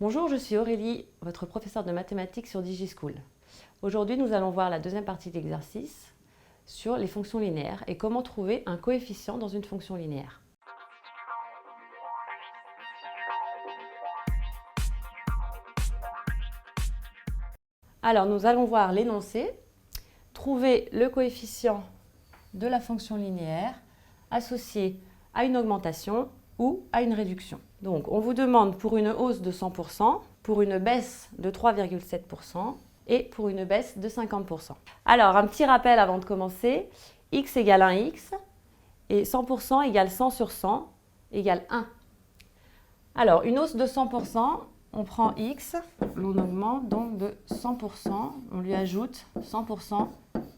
Bonjour, je suis Aurélie, votre professeure de mathématiques sur DigiSchool. Aujourd'hui, nous allons voir la deuxième partie de l'exercice sur les fonctions linéaires et comment trouver un coefficient dans une fonction linéaire. Alors, nous allons voir l'énoncé, trouver le coefficient de la fonction linéaire associé à une augmentation ou à une réduction. Donc, on vous demande pour une hausse de 100%, pour une baisse de 3,7% et pour une baisse de 50%. Alors, un petit rappel avant de commencer, x égale 1x et 100% égale 100 sur 100 égale 1. Alors, une hausse de 100%, on prend x, on augmente donc de 100%, on lui ajoute 100%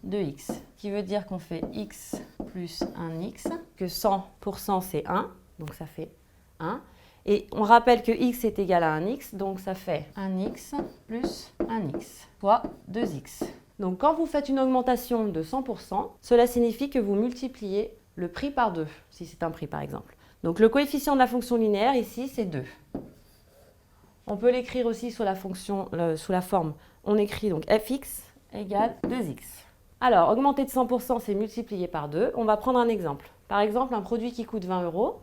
de x, qui veut dire qu'on fait x plus 1x, que 100% c'est 1, donc ça fait 1. Et on rappelle que x est égal à 1x, donc ça fait 1x plus 1x, soit 2x. Donc quand vous faites une augmentation de 100%, cela signifie que vous multipliez le prix par 2, si c'est un prix par exemple. Donc le coefficient de la fonction linéaire ici, c'est 2. On peut l'écrire aussi sous la forme, on écrit donc fx égale 2x. Alors, augmenter de 100%, c'est multiplier par 2. On va prendre un exemple. Par exemple, un produit qui coûte 20 €,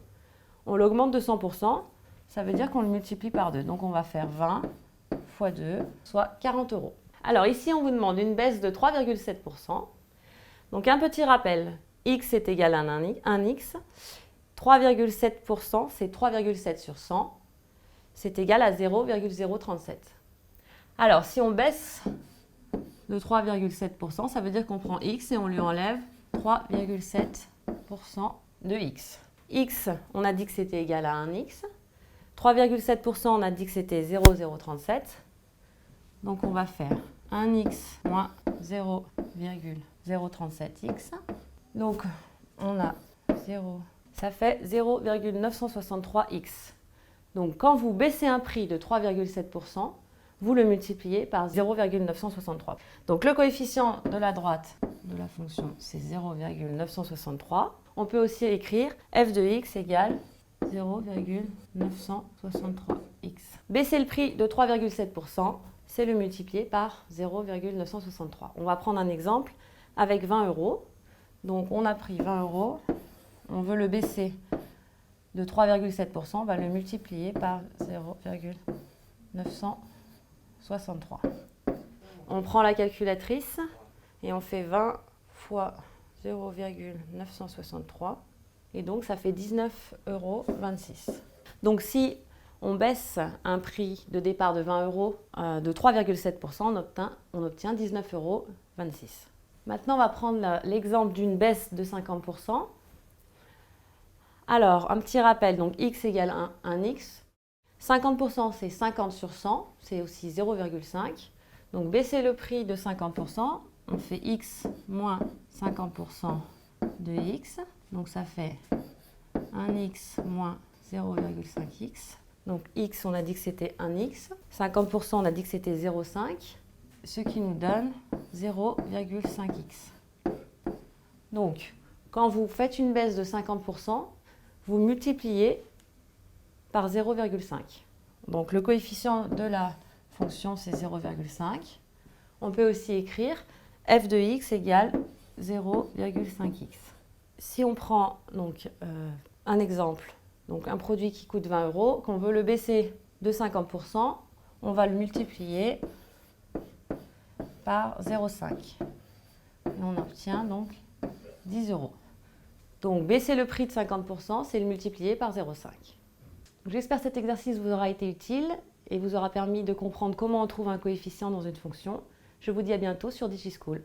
on l'augmente de 100%, ça veut dire qu'on le multiplie par 2. Donc, on va faire 20 fois 2, soit 40 €. Alors, ici, on vous demande une baisse de 3,7%. Donc, un petit rappel, x est égal à 1x. 3,7%, c'est 3,7 sur 100. C'est égal à 0,037. Alors, si on baisse de 3,7%, ça veut dire qu'on prend x et on lui enlève 3,7% de x. X, on a dit que c'était égal à 1x. 3,7%, on a dit que c'était 0,037. Donc, on va faire 1x moins 0,037x. Donc, on a 0, ça fait 0,963x. Donc, quand vous baissez un prix de 3,7%, vous le multipliez par 0,963. Donc, le coefficient de la droite de la fonction, c'est 0,963. On peut aussi écrire f de x égale 0,963x. Baisser le prix de 3,7%, c'est le multiplier par 0,963. On va prendre un exemple avec 20 €. Donc, on a pris 20 €, on veut le baisser de 3,7%, on va le multiplier par 0,963. On prend la calculatrice et on fait 20 fois 0,963 et donc ça fait 19,26 €. Donc si on baisse un prix de départ de 20 € de 3,7%, on obtient 19,26 €. Maintenant, on va prendre l'exemple d'une baisse de 50%. Alors, un petit rappel, donc x égale 1x. 50%, c'est 50 sur 100, c'est aussi 0,5. Donc, baisser le prix de 50%, on fait x moins 50% de x. Donc, ça fait 1x moins 0,5x. Donc, x, on a dit que c'était 1x. 50%, on a dit que c'était 0,5. Ce qui nous donne 0,5x. Donc, quand vous faites une baisse de 50%, vous multipliez par 0,5. Donc, le coefficient de la fonction, c'est 0,5. On peut aussi écrire f de x égale 0,5x. Si on prend donc, un exemple, donc un produit qui coûte 20 €, qu'on veut le baisser de 50%, on va le multiplier par 0,5. Et on obtient donc 10 €. Donc, baisser le prix de 50%, c'est le multiplier par 0,5. J'espère que cet exercice vous aura été utile et vous aura permis de comprendre comment on trouve un coefficient dans une fonction. Je vous dis à bientôt sur DigiSchool.